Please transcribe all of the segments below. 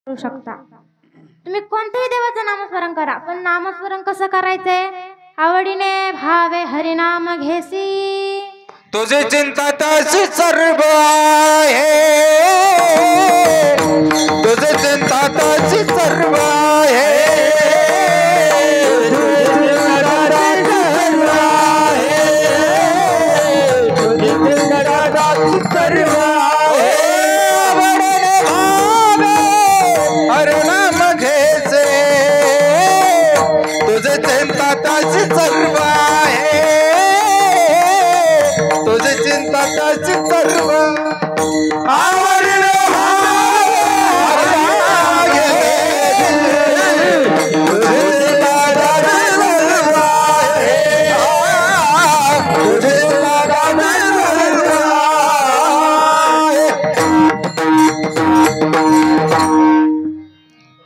करू शकता। तुम्ही कोणत्याही देवाचं नामस्मरण करा, पण नामस्मरण कसं करायचंय? आवडीने भावे हरिनाम घेसी, तुझी चिंता तशी सर्व आहे, तुझी चिंता तशी सर्व आहे, सर्व आहे, हरिनाम घेसे, तुझी चिंता तशी सर्व आहे, तुझी चिंता तशी सर्व आवडले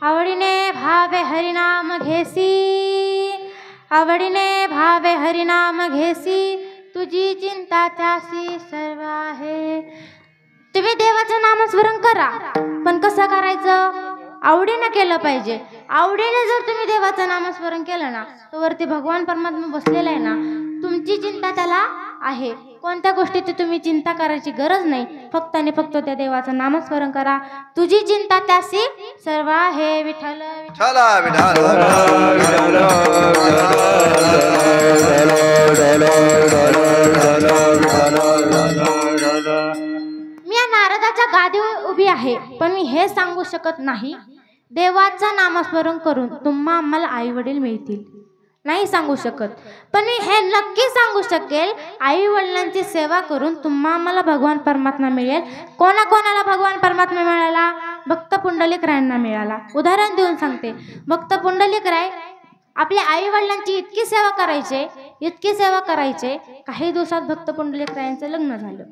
आवडीने भावे हरिनाम घेसी, आवडीने भावे हरिनाम घेसी, तुझी चिंता त्यासी सर्व आहे। तुम्ही देवाचं नामस्मरण करा, पण कसं करायचं? आवडीने केलं पाहिजे। आवडीने जर तुम्ही देवाचं नामस्मरण केलं ना, तर वरती भगवान परमात्मा बसलेला आहे ना, तुमची चिंता त्याला आहे। कोणत्या गोष्टीची तुम्ही चिंता करायची गरज नाही, फक्त आणि फक्त त्या देवाचं नामस्मरण करा, तुझी चिंता त्यासी सर्व आहे। विठ्ठल चला विठाल मी या नारदाच्या गादीवर उभी आहे, पण मी हे सांगू शकत नाही देवाचं नामस्मरण करून तुम्हा आम्हाला आई वडील मिळतील, नाही सांगू शकत। पण मी हे नक्की सांगू शकेल, आई वडिलांची सेवा करून तुम्हा आम्हाला भगवान परमात्मा मिळेल। कोणाकोणाला भगवान परमात्मा मिळाला? भक्त पुंडलिक रायांना मिळाला। उदाहरण देऊन सांगते, भक्त पुंडलिक राय आपल्या आई वडिलांची इतकी सेवा करायचे, इतकी सेवा करायचे, काही दिवसात भक्त पुंडलिक रायांचं लग्न झालं।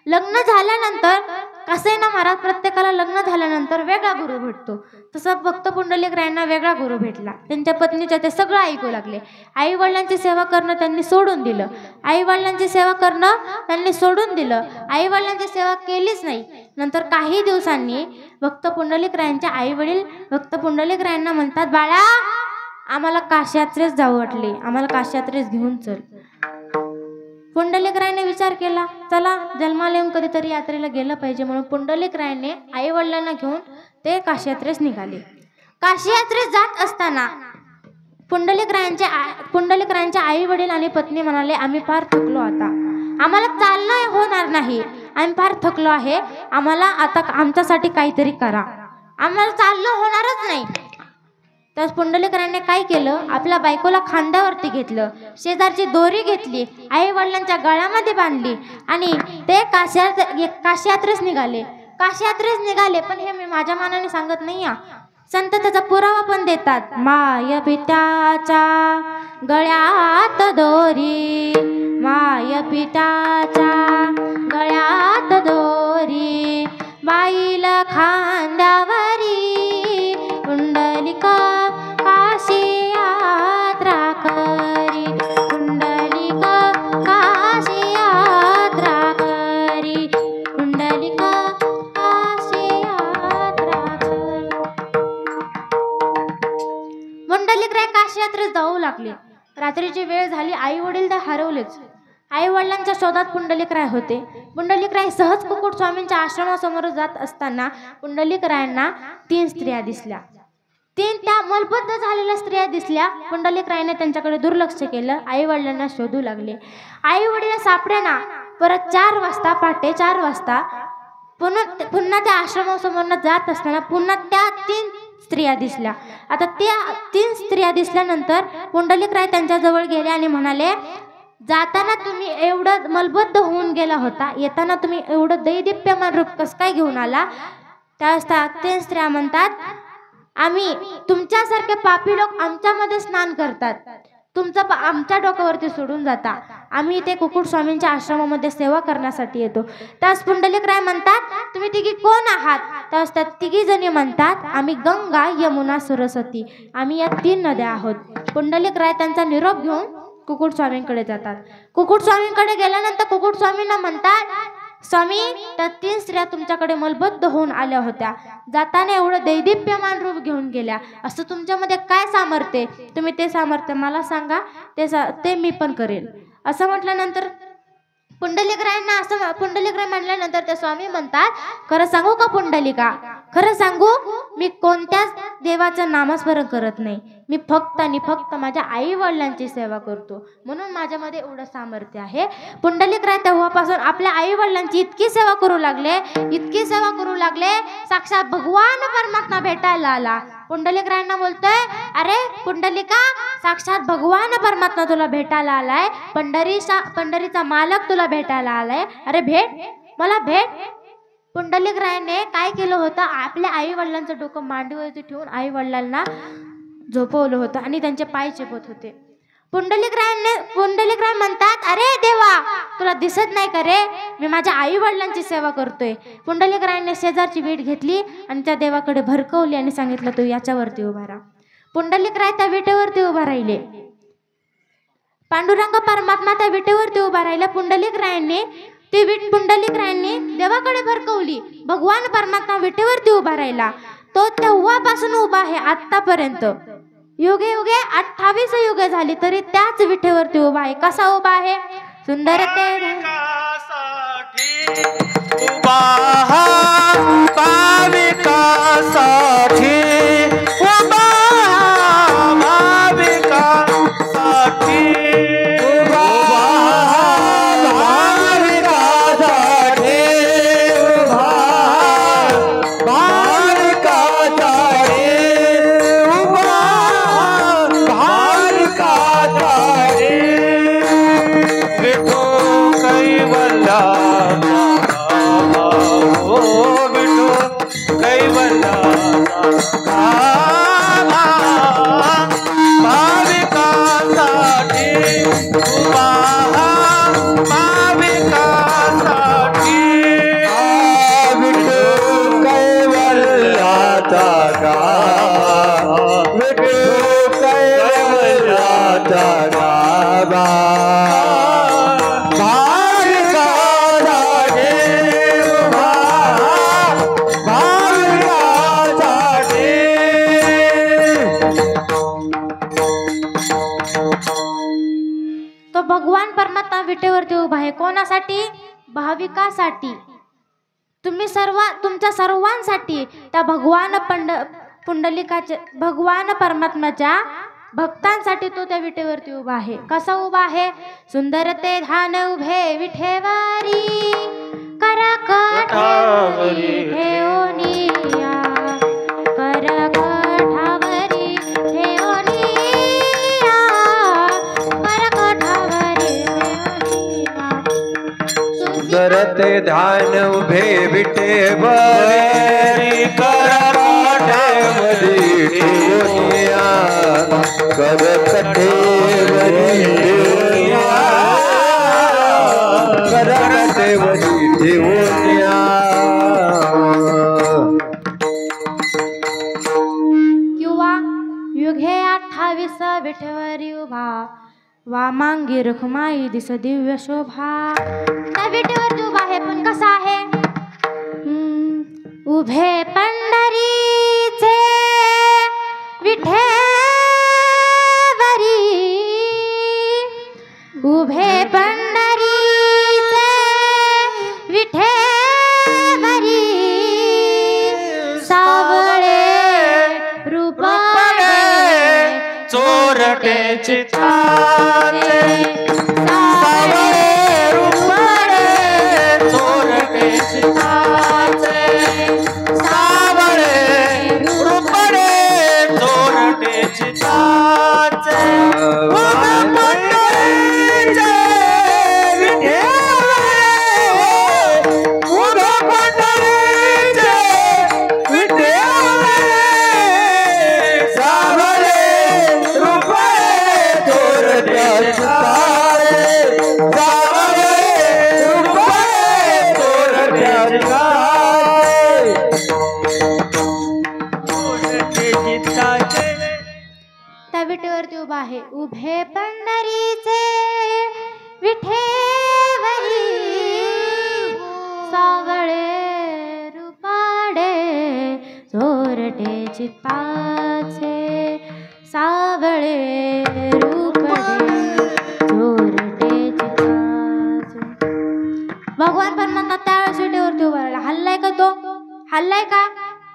लग्न झाल्यानंतर कसं आहे ना महाराज, प्रत्येकाला लग्न झाल्यानंतर वेगळा गुरु भेटतो, तसं भक्त पुंडलिक रायांना वेगळा गुरु भेटला। त्यांच्या पत्नीच्या ते सगळं ऐकू लागले। आई वडिलांची सेवा करणं त्यांनी सोडून दिलं, आई वडिलांची सेवा करणं त्यांनी सोडून दिलं, आई वडिलांची सेवा केलीच नाही। नंतर काही दिवसांनी भक्त पुंडलिक रायांचे आई वडील भक्त पुंडलिक रायांना म्हणतात, बाळा आम्हाला काशी यात्रेस जावं वाटले, आम्हाला काशी यात्रेस घेऊन चल। पुंडलिक रायने विचार केला, चला जन्माला येऊन कधीतरी यात्रेला गेलं पाहिजे, म्हणून पुंडलिक रायने आई वडिलांना घेऊन ते काशी यात्रेस निघाले। काशी यात्रेस जात असताना पुंडलिक रायांचे आई वडील आणि पत्नी म्हणाले, आम्ही फार थकलो, आता आम्हाला चालणं होणार नाही, आम्ही फार थकलो आहे, आम्हाला आता आमच्यासाठी काहीतरी करा, आम्हाला चालणं होणारच नाही। तर पुंडलिक रायांनी काय केलं, आपल्या बायकोला खांद्यावरती घेतलं, शेजारची दोरी घेतली, आई वडिलांच्या गळ्यामध्ये बांधली आणि ते काशी यात्रेस निघाले। काशी यात्रेस निघाले, पण हे मी माझ्या मनाने सांगत नाही हा, संत त्याचा पुरावा पण देतात। माय पित्याच्या गळ्यात दोरी, माय पित्याच्या गळ्यात दोरी, बाईला खांद्यावरी पुंडलिका काशी यात्रा करी, पुंडलिका काशी यात्रा करी, पुंडलिका काशी यात्रा करी। पुंडलिक राय काशी यात्रेस जाऊ लागले। रात्रीची वेळ झाली, आई वडील तर हरवलेच। आई वडिलांच्या शोधात पुंडलिक राय होते। पुंडलिक राय सहज कुकुट स्वामींच्या आश्रमासमोर जात असताना पुंडलिक रायांना 3 स्त्रिया दिसल्या। 3 त्या मलबद्ध झालेल्या स्त्रिया दिसल्या। पुंडलिक रायने त्यांच्याकडे दुर्लक्ष केलं, आई वडिलांना शोधू लागले। आई वडील सापडेना। परत 4 वाजता, पहाटे 4 वाजता पुन्हा त्या आश्रमासमोर जात असताना पुन्हा त्या 3 स्त्रिया दिसल्या। आता त्या 3 स्त्रिया दिसल्यानंतर पुंडलिक राय त्यांच्या जवळ गेले आणि म्हणाले, जाताना तुम्ही एवढं मलबद्ध होऊन गेला होता, येताना तुम्ही एवढं दैदिप्यमान रूप कसं काय घेऊन आला? त्यावेळेस त्या 3 स्त्रिया म्हणतात, आम्ही तुमच्यासारखे पापी लोक आमच्यामध्ये स्नान करतात, तुमचं आमच्या डोक्यावरती सोडून जाता, आम्ही इथे कुकुट स्वामींच्या आश्रमामध्ये सेवा करण्यासाठी येतो। त्यास पुंडलिक राय म्हणतात, तुम्ही तिघी कोण आहात? त्यास त्या तिघी जणी म्हणतात, आम्ही गंगा, यमुना, सरस्वती, आम्ही या 3 नद्या आहोत। पुंडलिक राय त्यांचा निरोप घेऊन कुकुट स्वामींकडे जातात। कुकुट स्वामींकडे गेल्यानंतर कुकुट स्वामींना म्हणतात, स्वामी, त्या 3 स्त्रिया तुमच्याकडे मलबद्ध होऊन आल्या होत्या, जाताना एवढं दैदिप्यमान रूप घेऊन गेल्या. असं तुमच्यामध्ये काय सामर्थ्य आहे? तुम्ही ते सामर्थ्य मला सांगा, ते मी पण करेल. असं म्हटल्यानंतर पुंडलिकरायांना पुंडलिकराय म्हटल्यानंतर ते स्वामी म्हणतात, खरं सांगू का पुंडलिका, खरं सांगू, मी कोणत्याच देवाचं नामस्मरण करत नाही. मी फक्त आणि फक्त माझ्या आई वडिलांची सेवा करतो, म्हणून माझ्यामध्ये एवढं सामर्थ्य आहे. पुंडलिकराय तेव्हापासून आपल्या आई वडिलांची इतकी सेवा करू लागले, इतकी सेवा करू लागले, साक्षात भगवान परमात्मा भेटायला आला. पुंडलिकरायांना बोलतोय, अरे पुंडलिका, साक्षात भगवान परमात्मा तुला भेटायला आलाय, पंढरीचा मालक तुला भेटायला आलाय, अरे भेट, मला भेट. पुंडलिकरायाने काय केलं होतं, आपल्या आई वडिलांचं डोकं मांडीवरती ठेवून आई वडिलांना झोपवलं होतं आणि त्यांचे पाय चेपत होते. पुंडलिकराय म्हणतात, अरे देवा, तुला दिसत नाही का रे, मी माझ्या आई वडिलांची सेवा करतोय. पुंडलिकरायाने शेजारची वीट घेतली आणि त्या देवाकडे भरकवली आणि सांगितलं, तू याच्यावरती उभा राहा. पुंडलिकराय त्या विटेवरती उभा राहिले. पांडुरंग परमात्मा त्या विटेवरती उभा राहिला. पुंडलिकरायांनी ती वीट पुंडलिकरायांनी देवाकडे भरकवली. भगवान परमात्मा विटेवरती उभा राहिला. तो तेव्हापासून उभा आहे आतापर्यंत. युगे युगे 28 युगे झाली तरी त्याच विटेवरती उभा आहे. कसा उभा आहे? सुंदर ते उभा भाविकासाठी, उभा भाविकासाठी, उभा भाविकासाठी, उभा भाविकासाठी, उभा भाविकासाठी. विठो कैवल्या भगवान परमात्मा विटेवरती उभा आहे. कोणासाठी? भाविकासाठी. तुमच्या सर्वांसाठी त्या पुंडलिकाच्या भगवान परमात्म्याच्या भक्तांसाठी तो त्या विटेवरती उभा आहे. कसा उभा आहे? सुंदर ते ध्यान उभे विठेवारी, करकठावरी ठेवनिया, करकठावरी ठेवनिया, करकठावरी ठेवनिया. सुंदर ते ध्यान उभे विठेवरी, करकठावरी ठेवनिया, करकठेवरी ठेवनिया, करकठेवरी ठेवनिया. किंवा युगे 28 विठेवरी उभा, वामांगी रखमाई दिस दिव्य शोभा. त्या विटेवरती उभा आहे. पण कसा आहे? उभे पंढरीचे विठेवरी, उभे पंढरीचे विठेवरी, सावळे रूपाडे चोरटे चित्ताचे, सावळे रूपाडे चोरटे चित्ताचे, सावळे रूपाडे चोरटे चित्ताचे. त्या विटेवरती उभा आहे. उभे पंढरीचे विठेवरी, सावळे रूपाडे चित्ताचे सावळे रूपडे चोरटे चित्ताचे. भगवान पण म्हणतात त्यावेळेस विटेवरती उभा राहिला. हल्लाय का तो? हल्लाय का?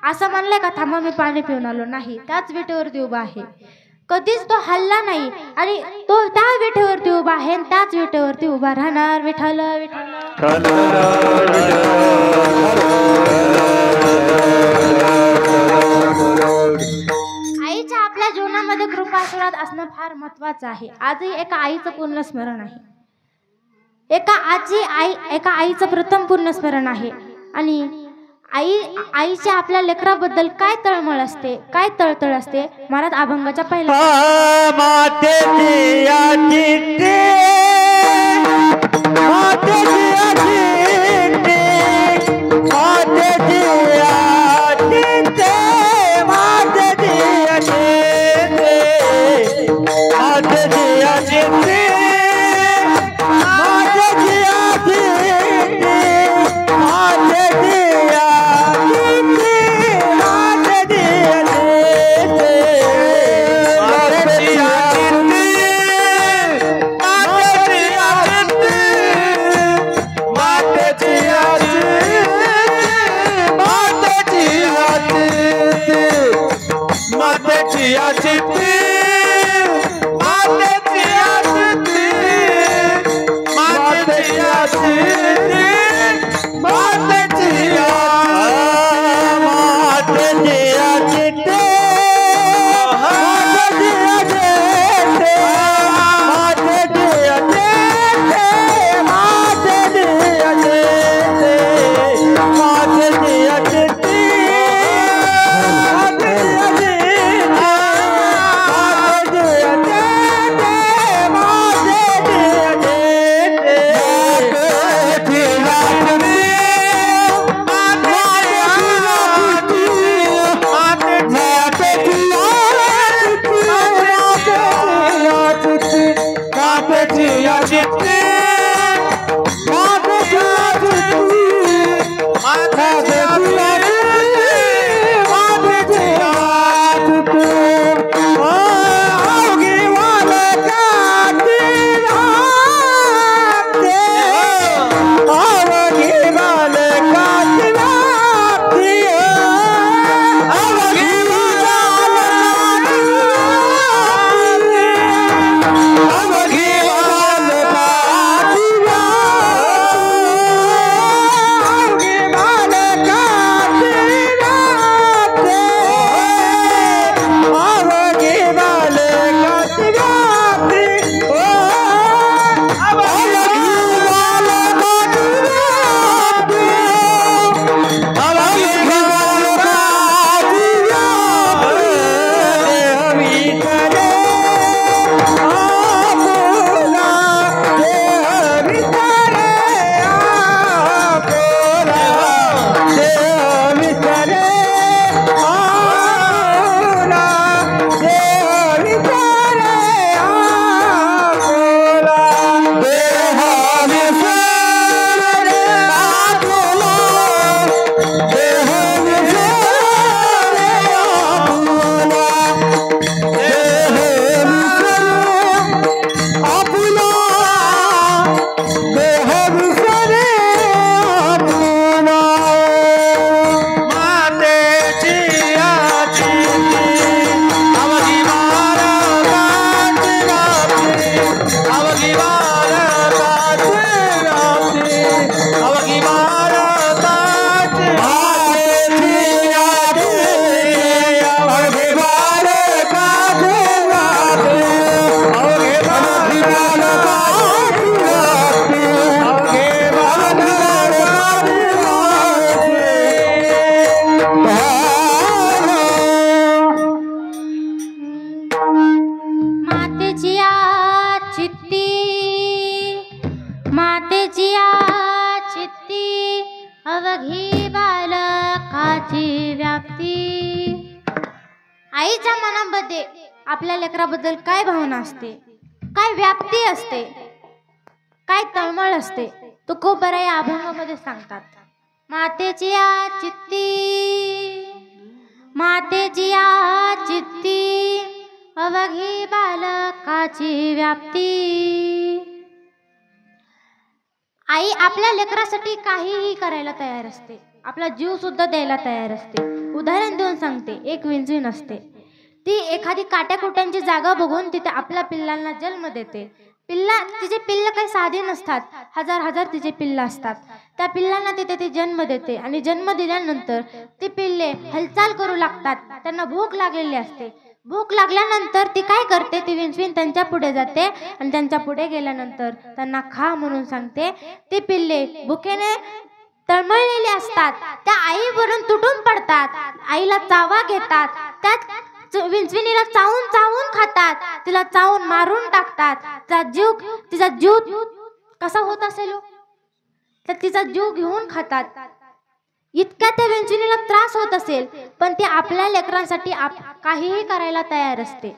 असं म्हणलंय का थांबा मी पाणी पिऊन आलो? नाही, त्याच विटेवरती उभा आहे. कधीच तो हल्ला नाही आणि तो त्या विटेवरती उभा आहे आणि त्याच विटेवरती उभा राहणार. विठ्ठल विठ्ठल. आईच्या आपल्या जीवनामध्ये कृपा आशीर्वाद असणं फार महत्वाचं आहे. आजही एका आईचं पूर्ण स्मरण आहे. एका आईचं प्रथम पूर्ण स्मरण आहे. आणि आईच्या आपल्या लेकराबद्दल काय तळमळ असते, काय तळतळ असते. महाराज अभंगाच्या पहिल्या अवघी बालकाची व्याप्ती. आईच्या मनामध्ये आपल्या लेकराबद्दल काय भावना असते, काय व्याप्ती असते, काय तळमळ असते, तो खूप बऱ्या या अभंगामध्ये सांगतात. मातेची या चित्ती मातेची या चित्ती अवघी बालकाची व्याप्ती. आई आपल्या लेकरासाठी काहीही करायला तयार असते, आपला जीव सुद्धा द्यायला तयार असते. उदाहरण देऊन सांगते, एक विंचवीण असते, ती एखादी काट्याकुट्यांची जागा बघून तिथे आपल्या पिल्लांना जन्म देते. तिचे पिल्ल काही साधी नसतात, हजार हजार तिचे पिल्ल असतात. त्या पिल्लांना तिथे ती जन्म देते आणि जन्म दिल्यानंतर ती पिल्ले हालचाल करू लागतात. त्यांना भूक लागलेली असते. भूक लागल्यानंतर ती काय करते, ती विंचवीण त्यांच्या पुढे जाते आणि त्यांच्या पुढे गेल्यानंतर त्यांना खा म्हणून सांगते. ती पिल्ले भुकेने तळमळलेली असतात, त्या आईवरून तुटून पडतात, आईला चावा घेतात, त्यात विंचविणीला चावून चावून खातात, तिला चावून मारून टाकतात. तिचा जीव कसा होत असेल, तर तिचा जीव घेऊन खातात. इतका त्या विंचविणीला त्रास होत असेल, पण ती आपल्या लेकरांसाठी काहीही करायला तयार असते,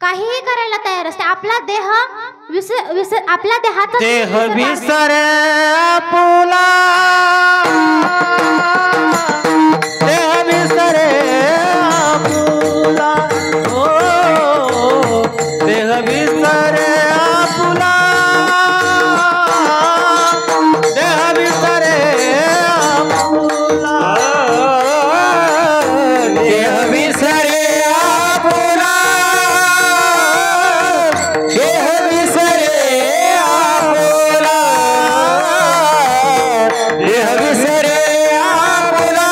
काहीही करायला तयार असते. आपला देह आपल्या देहाचा देह विसर आपुला, देह विसर आपुला, ओ देह विसर आपुला, देह विसर आपुला, देह विसर आपुला, देह विसरे आपुला, देह विसरे आपुला,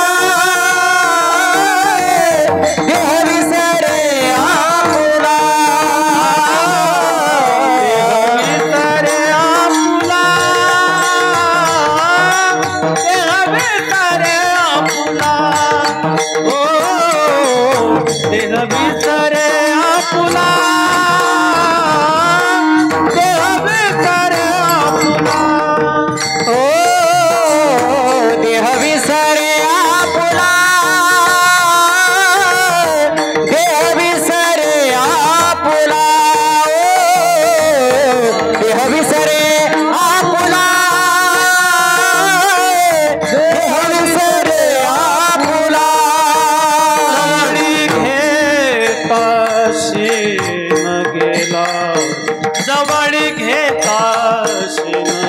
देह विसरे आपुला, देह विसरे आपुला, देह विसरे आपुला, ओ देह विसरे आपुला, देह विसरे आपुला, देह विसरे आपुला, देह विसरे आपुला, जवळी घेता शिन गेला,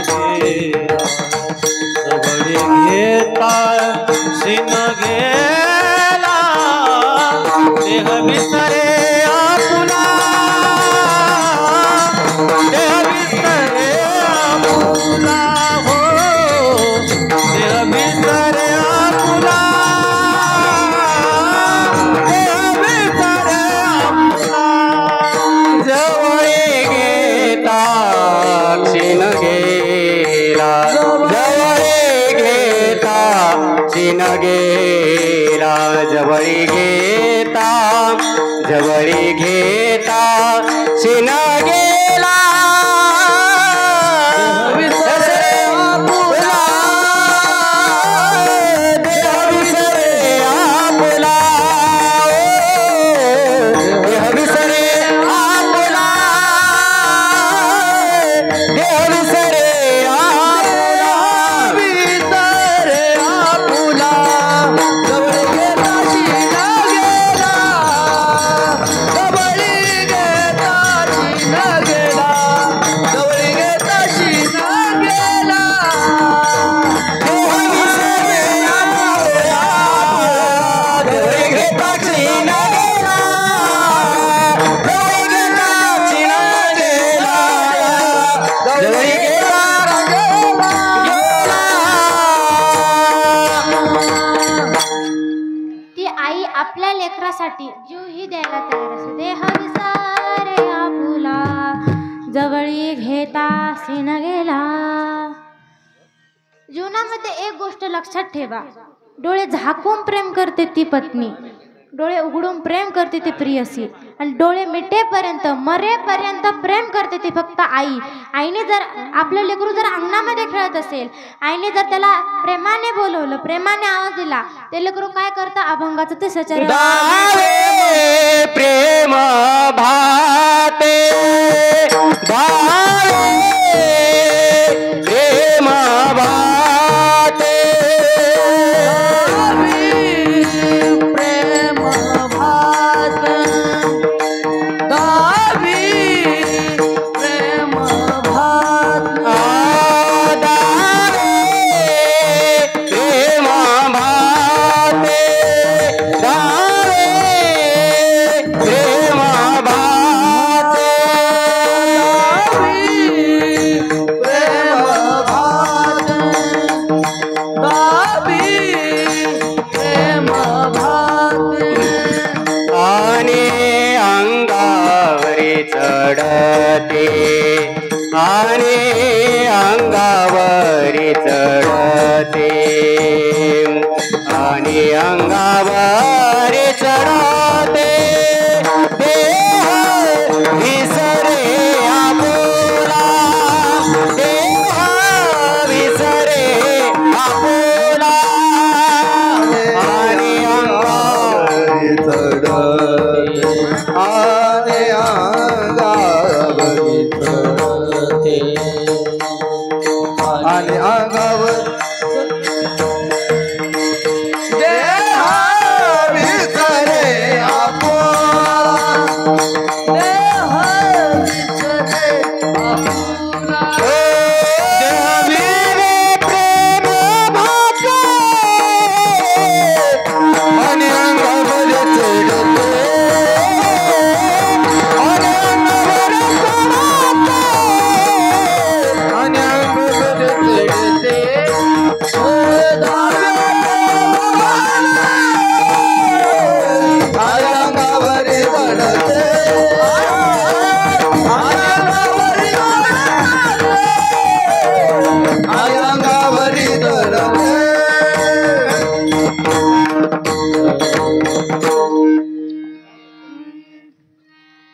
जवळी घेता शिन गेला, देह विसरे आपुला, देह विसरे आपुला, हो देह विसरे आपुला, देह विसरे आपुला, जवळी घेता शिन गेला, जवळी घेता शिन गेला, जवळी घेता, जवळी घेता शिन गेला, विसरे आपुला, देह विसरे आपुला, देह विसरे आपुला, देह विसरे आपुला, विसरे आपुला, जवळी घेता शिन गेला, जवळी घेता शिन गेला, जवळी घेता शिन गेला, देह विसरे आपुला, जवळी घेता शिन गेला, जवळी घेता शिन गेला, जवळी घेता ती आई आपल्या लेकरासाठी जीवही द्यायला तयार असते. देह विसरे आपुला, जवळी घेता शिन गेला. जीवनामध्ये एक गोष्ट लक्षात ठेवा, डोळे झाकून प्रेम करते ती पत्नी, डोळे उघडून प्रेम करते ती प्रियसी, आणि डोळे मिटेपर्यंत मरेपर्यंत प्रेम करते ती फक्त आई. आईने जर आपलं लेकरू जर अंगणामध्ये खेळत असेल, आईने जर त्याला प्रेमाने बोलवलं, प्रेमाने आवाज दिला, ते लेकरू काय करतं, अभंगाचं ते सचर दावे प्रेम भाते, दावे प्रेम भाते, चढते आणि अंगावरी चढते आणि अंगावर देहा विसरे आपण देहा विसरे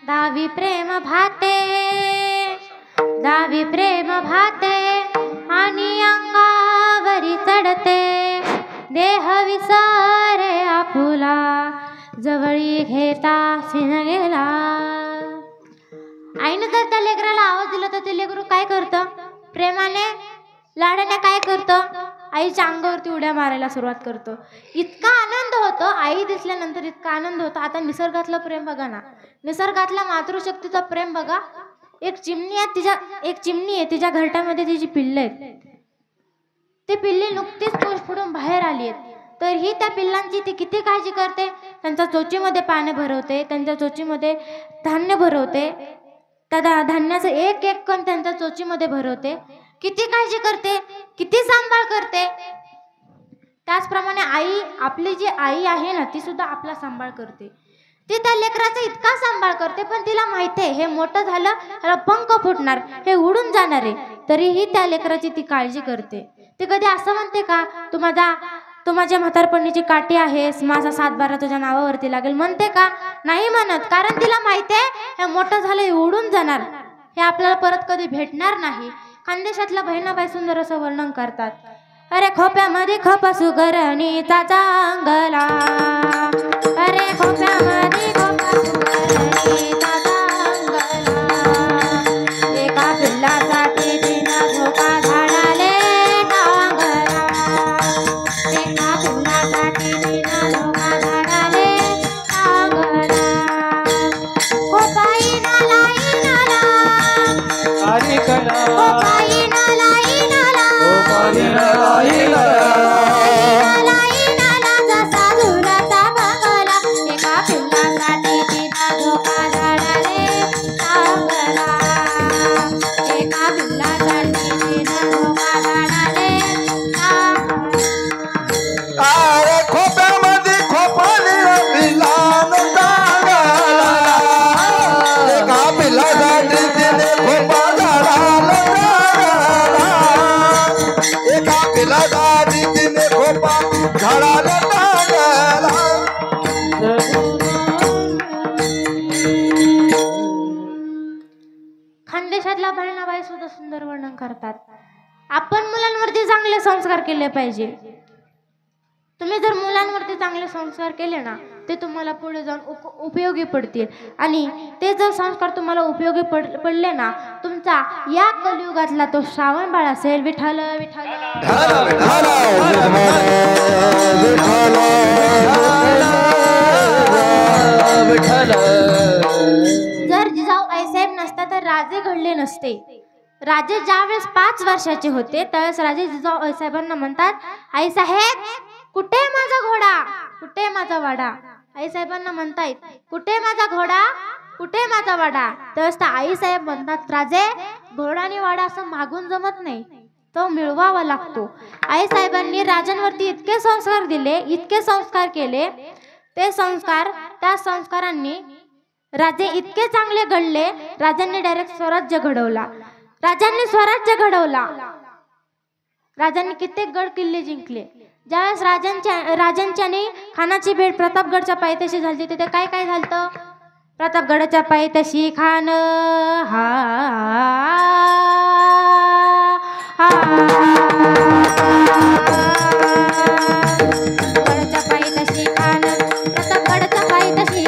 दावी प्रेम भाते दावी प्रेम भाते आणि अंगावरी चढते देह विसारे आपुला जवळी घेता सिन गेला. आईनं जर त्या लेकराला आवाज दिला तर ते लेकरू काय करतं? प्रेमाने लाडाने काय करतं? आईच्या अंगावरती उड्या मारायला सुरुवात करतो. इतका आनंद होतो आई दिसल्यानंतर, इतका आनंद होतो. आता निसर्गातलं प्रेम बघा ना, निसर्गातला मातृशक्तीचं प्रेम बघा. एक चिमणी आहे तिच्या घरट्यामध्ये तिची पिल्लं आहेत. ती पिल्ली नुकतीच पोष फुडून बाहेर आली आहेत, तर ही त्या पिल्लांची ती किती काळजी करते. त्यांच्या चोचीमध्ये पाणी भरवते, त्यांच्या चोचीमध्ये धान्य भरवते, त्या धान्याचं एक एक कण त्यांच्या चोचीमध्ये भरवते. किती काळजी करते, किती सांभाळ करते. त्याचप्रमाणे आई, आपली जी आई आहे ना, ती सुद्धा आपला सांभाळ करते. ती त्या लेकराचा इतका सांभाळ करते, पण तिला माहिती आहे हे मोठं झालं, ह्याला पंख फुटणार, हे उडून जाणार आहे, तरीही त्या लेकराची ती काळजी करते. ती कधी असं म्हणते का, तू माझ्या म्हातारपणीची काठी आहेस, माझा 7-12 तुझ्या नावावरती लागेल, म्हणते का? नाही म्हणत. कारण तिला माहिती आहे हे मोठं झालं, हे उडून जाणार, हे आपल्याला परत कधी भेटणार नाही. खानदेशातल्या बहिणाबाई सुंदर असं वर्णन करतात. अरे खोप्यामध्ये खोपा सुगरणीचा चांगला, अरे खोप्यामध्ये खोपा सुगरणीचा चांगला, एका पिल्लासाठी तिनं झोका झाडाले टांगला, एका पिल्लासाठी तिनं झोका झाडाले टांगला. खोपा इनाला इनाला आणि कला खोपा इनाला इनाला जसा झुलता बघला, एका पिल्लासाठी तिनं झोका झाडाले टांगला, एका पिल्लासाठी तिनं झोका झाडाले टांगला. अरे खोप्यामध्ये खोपाली पिल्लान टांगला, एका पिल्लासाठी तिने खोपा झाडाला टांगला, एका पिल्लासाठी तिने खोपा झाडाला टांगला. खानदेशातल्या बहिणाबाई सुद्धा सुंदर वर्णन करतात. आपण मुलांवरती चांगले संस्कार केले पाहिजे. तुम्ही जर मुलांवरती चांगले संस्कार केले ना, ते तुम्हाला पुढे जाऊन उपयोगी पडतील. आणि ते जर संस्कार तुम्हाला उपयोगी पडले ना, तुमचा या कलियुगातला तो श्रावण बाळ असेल, विठ्ठल विठ्ठल जर जिजाऊ आईसाहेब नसता तर राजे घडले नसते. राजे ज्यावेळेस 5 वर्षाचे होते त्यावेळेस राजे जिजाऊ आईसाहेबांना म्हणतात, आईसाहेब कुठे माझा घोडा, कुठे माझा वाडा. आईसाहेबांना म्हणतायत, कुठे माझा घोडा, कुठे माझा वाडा. त्यावेळेस आईसाहेब म्हणतात, राजे घोडा आणि वाडा असं मागून जमत नाही, तो मिळवावा लागतो. आईसाहेबांनी राजांवरती इतके संस्कार दिले, इतके संस्कार केले, ते संस्कार, त्या संस्कारांनी राजे इतके चांगले घडले. राजांनी डायरेक्ट स्वराज्य घडवला, राजांनी स्वराज्य घडवला. राजांनी कित्येक गड किल्ले जिंकले. ज्यावेळेस राजांच्याने खानाची भेट प्रतापगडच्या पायथ्याशी झाली, तिथे काय काय झालं? प्रतापगडाच्या पायथ्याशी खान गडाच्या पायथ्याशी खान, प्रतापगडाच्या पायथ्याशी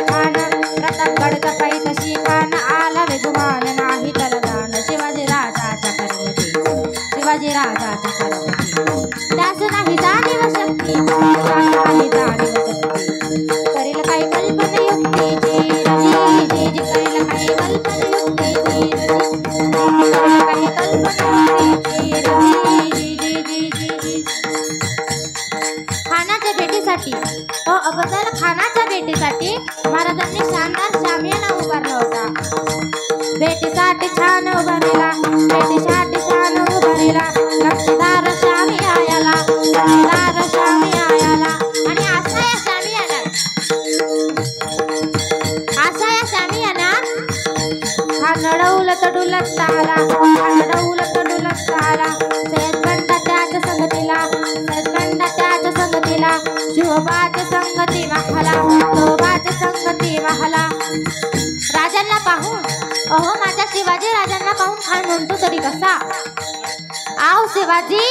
भेटीसाठी महाराजांनी शानदार शामियाना उभारला होता. भेटीसाठी छान उभारलेला, भेटीसाठी छान उभारलेला नक्षीदार शामियाना, नक्षीदार शामियाना. आणि असा या शामियानात हा नडवलत डुलत आला, हा नडवलत डुलत आला. सैयदबंदा त्याच्या संगतीला, सैयदबंदा त्याच्या संगतीला, शोभाच्या संगती वाहला, शोभाच्या संगती वाहला. राजांना पाहून, अहो माझ्या शिवाजी राजांना पाहून काय म्हणतो तरी कसा. आओ शिवाजी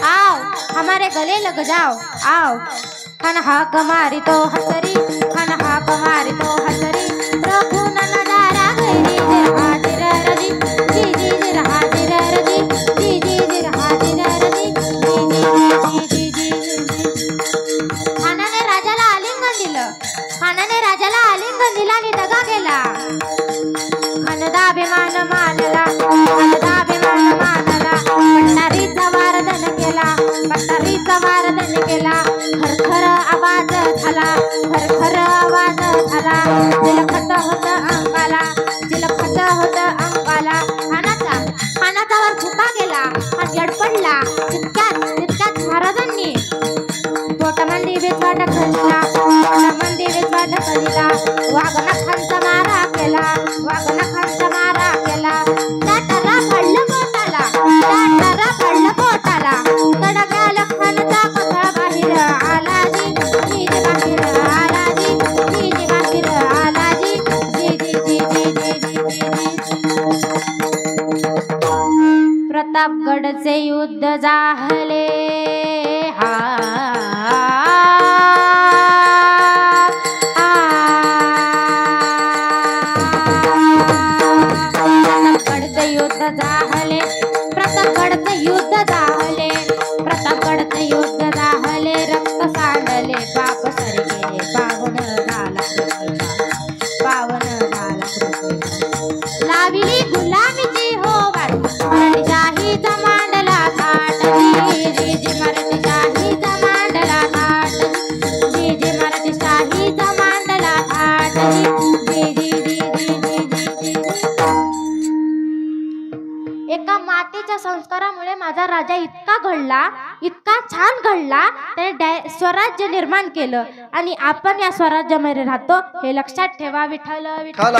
आओ, हमारे गले लग जाओ आओ. खान हाक मारी तो हसरी, खान हाक मारी तो हसरी. प्रभु नजारा गैरी हाजिर रजी, जी जी जी हाजिर रजी, जी जी जी हाजिर रजी, जी जी जी जी. खानाने राजाला आलिंगन दिलं, खानाने राजाला आलिंगन दिला आणि दगा केला. खानदाभिमान मानला, खानदाभिमान मानला. पट्टारीचा वारदन केला, पट्टारीचा वारदन केला. खरखर आवाज झाला, खरखर आवाज झाला. जिलखत होत अंगाला, जिलखत होत अंगाला. खानाचा खानाचा वर फुका गेला, हा जड पडला. तितक्यात महाराजांनी पोटमंदी वेचवा ढकलला, पोटमंदी वेचवा ढकलला. वाघना खानचा मारा केला, वाघना खानचा मारा केला. दाटारा पडलं पोटाला, दाटारा पडलं पोटाला. तडगाला खानचा कथळा बाहेर आला जी, जी जी बाहेर आला जी, जी जी बाहेर आला जी, जी जी जी जी जी जी जी. प्रतापगडचे युद्ध झाले, प्रतापगडचे युद्ध झाले, प्रतापगडचे युद्ध झाले, प्रतापगडचे युद्ध झाले. रक्त सांडले, पाप सर गेले, पावन झाला पृथ्वीचा, पावन झाला पृथ्वीचा. लाविली गुलामीची हो वाट, मराठीशाहीचा मांडला थाट, जी जी जी मराठीशाहीचा मांडला थाट, जी जी मराठीशाहीचा मांडला थाट, जी जी जी जी जी जी जी. एका मातेच्या संस्कारामुळे माझा राजा इतका घडला, इतका छान घडला, त्याने स्वराज्य निर्माण केलं. आणि आपण या स्वराज्यामध्ये राहतो हे लक्षात ठेवा. विठ्ठल विठ्ठल.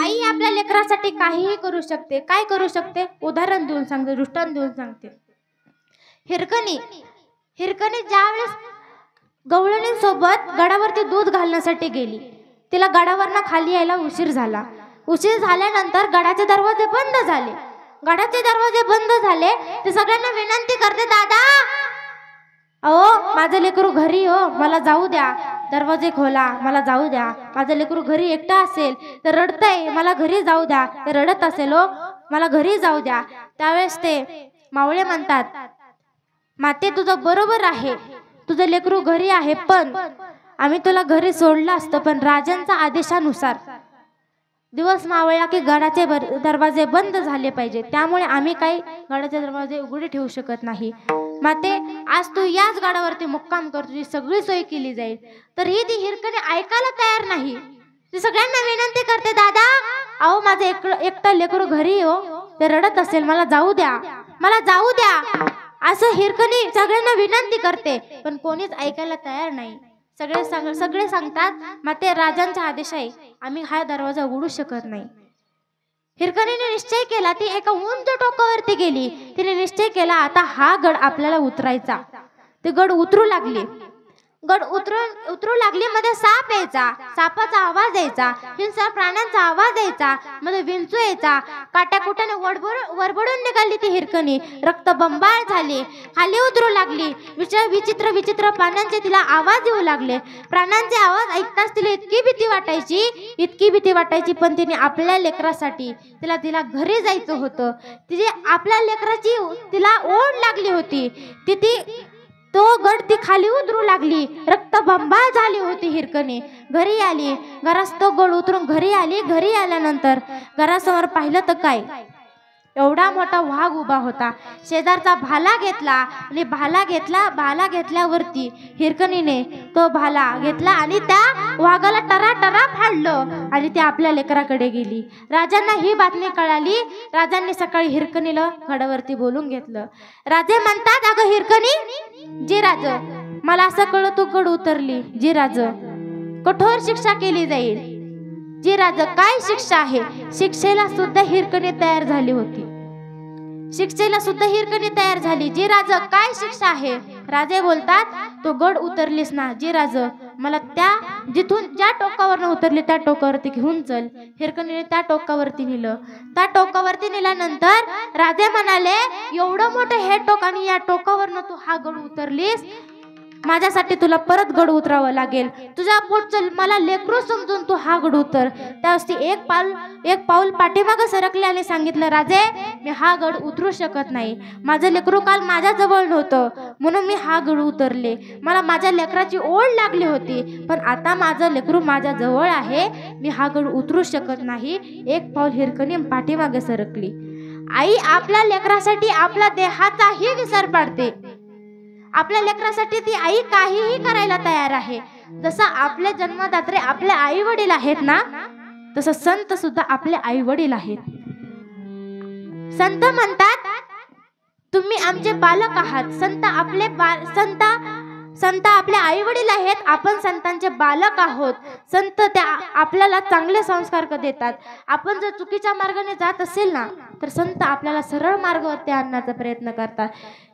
आई आपल्या लेकरासाठी काहीही करू शकते. काय करू शकते? उदाहरण देऊन सांगते, दृष्टांत देऊन सांगते. हिरकणी ज्यावेळेस गवळणीसोबत गडावरती दूध घालण्यासाठी गेली, तिला गडावरनं खाली यायला उशीर झाला. उशीर झाल्यानंतर गडाचे दरवाजे बंद झाले. गडाचे दरवाजे बंद झाले. ते सगळ्यांना विनंती करते, दादा अहो माझं लेकरू घरी हो, मला जाऊ द्या, दरवाजे खोला, मला जाऊ द्या. माझं लेकरू घरी एकटं असेल तर रडतंय, मला घरी जाऊ द्या. ते रडत असेल हो, मला घरी जाऊ द्या. त्यावेळेस ते मावळे म्हणतात, माते तुझं बरोबर आहे, तुझं लेकरू घरी आहे, पण आम्ही तुला घरी सोडलं असतं, पण राजांच्या आदेशानुसार दिवस मावळला की गडाचे दरवाजे बंद झाले पाहिजे, त्यामुळे आम्ही काही गडाचे दरवाजे उघडे ठेवू शकत नाही. माते आज तू याच गडावरती मुक्काम कर, तुझी सगळी सोय केली जाईल. तर ही ती हिरकणी ऐकायला तयार नाही. ती सगळ्यांना विनंती करते, दादा अहो माझं एकटं लेकरू घरी हो, ते रडत असेल, मला जाऊ द्या, मला जाऊ द्या. असं हिरकणी सगळ्यांना विनंती करते, पण कोणीच ऐकायला तयार नाही. सगळे सांगतात, माते राजांचा आदेश आहे, आम्ही हा दरवाजा उघडू शकत नाही. हिरकणीने निश्चय केला, ती एका उंच टोकावरती गेली. तिने निश्चय केला, आता हा गड आपल्याला उतरायचा. ते गड उतरू लागली. गड उतरू लागली. मध्ये साप यायचा, सापाचा आवाज यायचा, हिंस्र प्राण्यांचा आवाज यायचा, मध्ये विंचू यायचा. काट्याकुट्याने वरबडून निघाली ती हिरकणी. रक्त बंबाळ झाली, खाली उतरू लागली. विचित्र विचित्र प्राण्यांचे तिला आवाज येऊ लागले. प्राण्यांचे आवाज ऐकताच तिला इतकी भीती वाटायची, पण तिने आपल्या लेकरासाठी तिला घरी जायचं होतं. तिने आपल्या लेकराची तिला ओढ लागली होती. तो गड ती खाली उतरू लागली. रक्तबंबाळ झाली होती हिरकणी. घरी आली. घरात तो गड उतरून घरी आली. घरी आल्यानंतर घरासमोर पाहिलं तर काय, एवढा मोठा वाघ उभा होता. शेजारचा भाला घेतला आणि भाला घेतल्यावरती हिरकणीने तो भाला घेतला आणि त्या वाघाला टरा फाडलं आणि ती आपल्या लेकराकडे गेली. राजांना ही बातमी कळाली. राजांनी सकाळी हिरकणीला गडावरती बोलून घेतलं. राजे म्हणतात, अगं हिरकणी, जी राज, मला असं कळलं तू गड उतरली. जी राज, कठोर शिक्षा केली जाईल. जी राज, काय शिक्षा आहे? शिक्षेला सुद्धा हिरकणी तयार झाली होती. शिक्षेला सुद्धा हिरकणी तयार झाली. जी राज, काय शिक्षा आहे? राजे बोलतात, तू गड उतरलीस ना, जी राज, मला त्या जिथून ज्या टोकावर उतरली त्या टोकावरती घेऊन चल. हिरकणीने त्या टोकावरती नेलं. त्या टोकावरती नेल्यानंतर राजे म्हणाले, एवढं मोठं हे टोक आणि या टोकावरनं तू हा गड उतरलीस, माझ्यासाठी तुला परत गड उतरावं लागेल. तुझ्या पोटचं मला लेकरू समजून तू हा गड उतर. त्यावेळी एक पाऊल पाठीमागं सरकले आणि सांगितलं, राजे, मी हा गड उतरू शकत नाही. माझं लेकरू काल माझ्या जवळ नव्हतं म्हणून मी हा गड उतरले. मला माझ्या लेकराची ओढ लागली होती, पण आता माझं लेकरू माझ्या जवळ आहे, मी हा गड उतरू शकत नाही. एक पाऊल हिरकणी पाठीमागे सरकली. आई आपल्या लेकरासाठी आपल्या देहाचाही विसर पाडते. आपल्या लेकरासाठी ती आई काहीही करायला तयार आहे. जसं आपले जन्मदाते आपले आई वडील आहेत ना, तसं संत सुद्धा आपले आई वडील आहेत. संत म्हणतात, तुम्ही आमचे बालक आहात. संत आपले आई वडील आहेत, आपण संतांचे बालक आहोत. संत त्या आपल्याला चांगले संस्कार देतात. आपण जर चुकीच्या मार्गाने जात असेल ना, तर संत आपल्याला सरळ मार्गावरती आणण्याचा प्रयत्न करतात.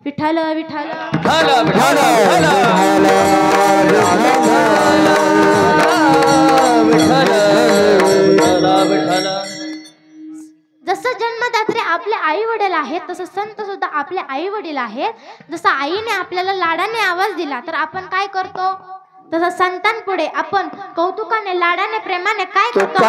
विठ्ठल विठ्ठल जसं जन्मदाते आपले आई वडील आहेत, तसं संत सुद्धा आपले आई वडील आहेत. जसं आईने आपल्याला लाडाने आवाज दिला तर आपण काय करतो, तसं संतांपुढे आपण कौतुकाने, लाडाने, प्रेमाने काय करतो,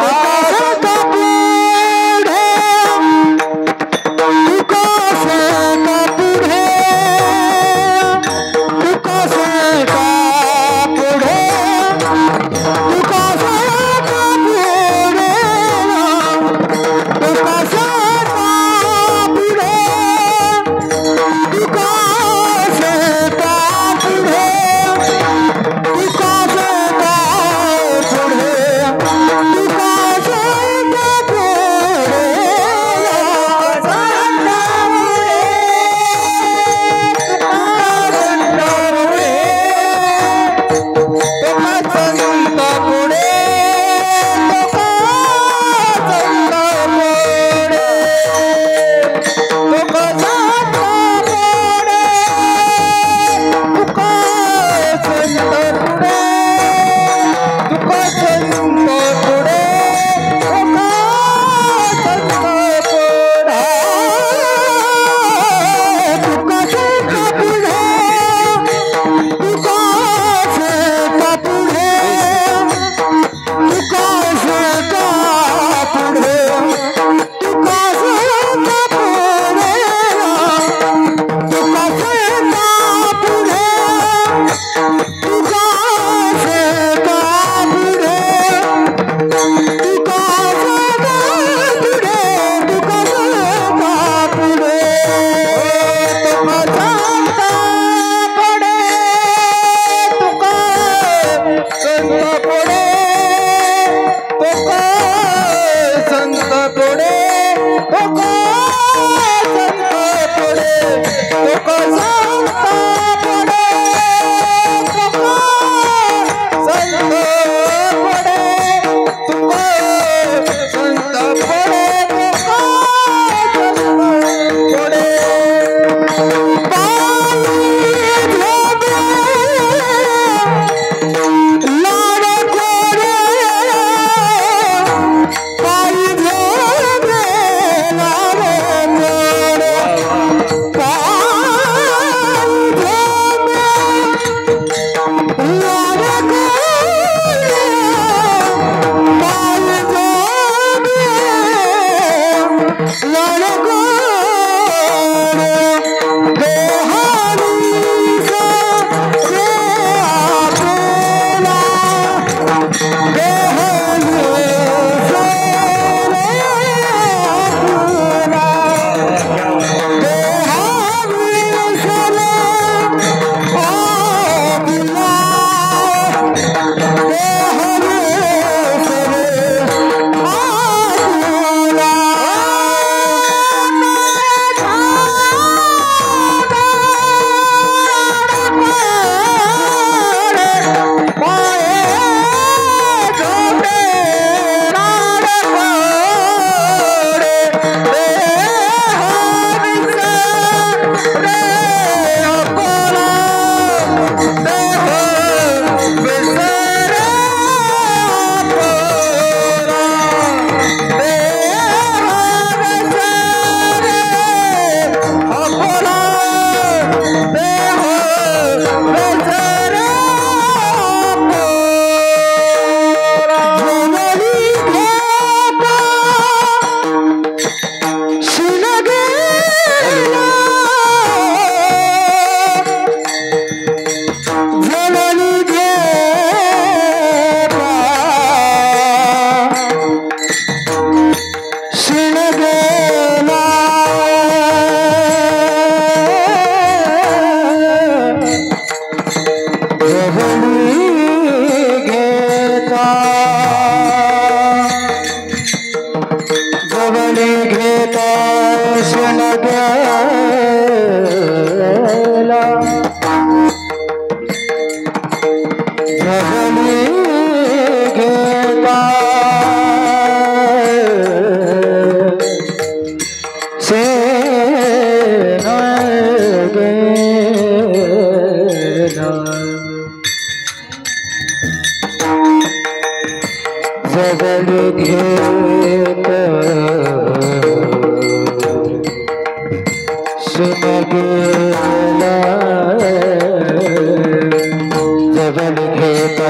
जवळ घेत सुन गेला जवळ घेत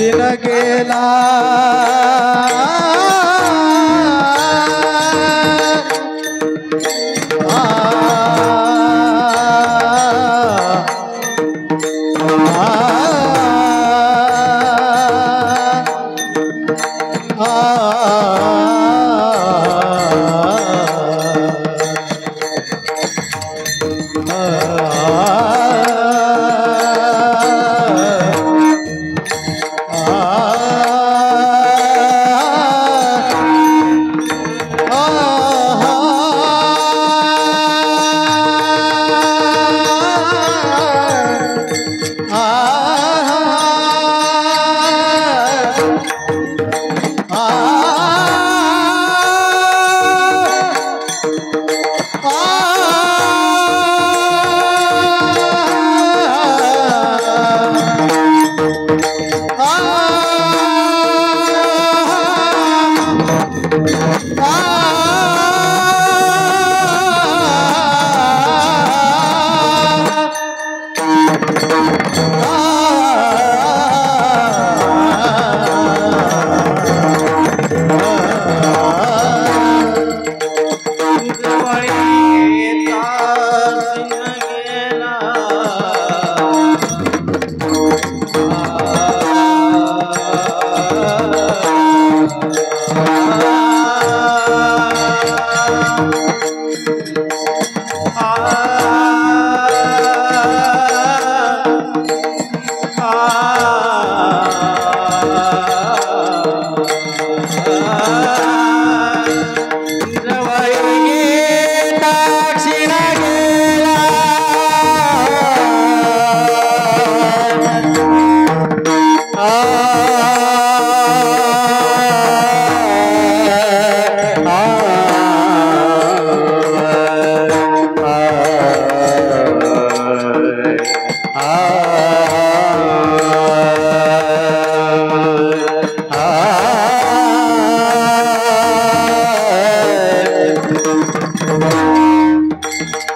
सुन गेला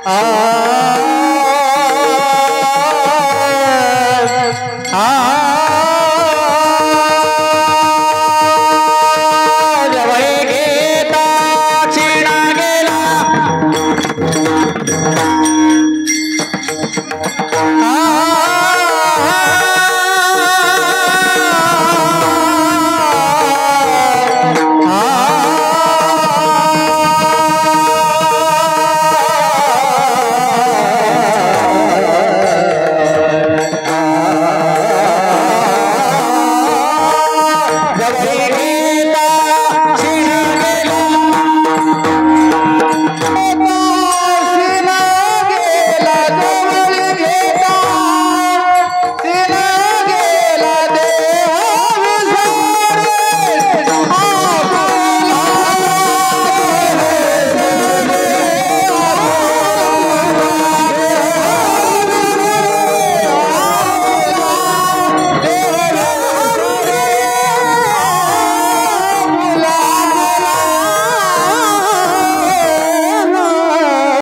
आ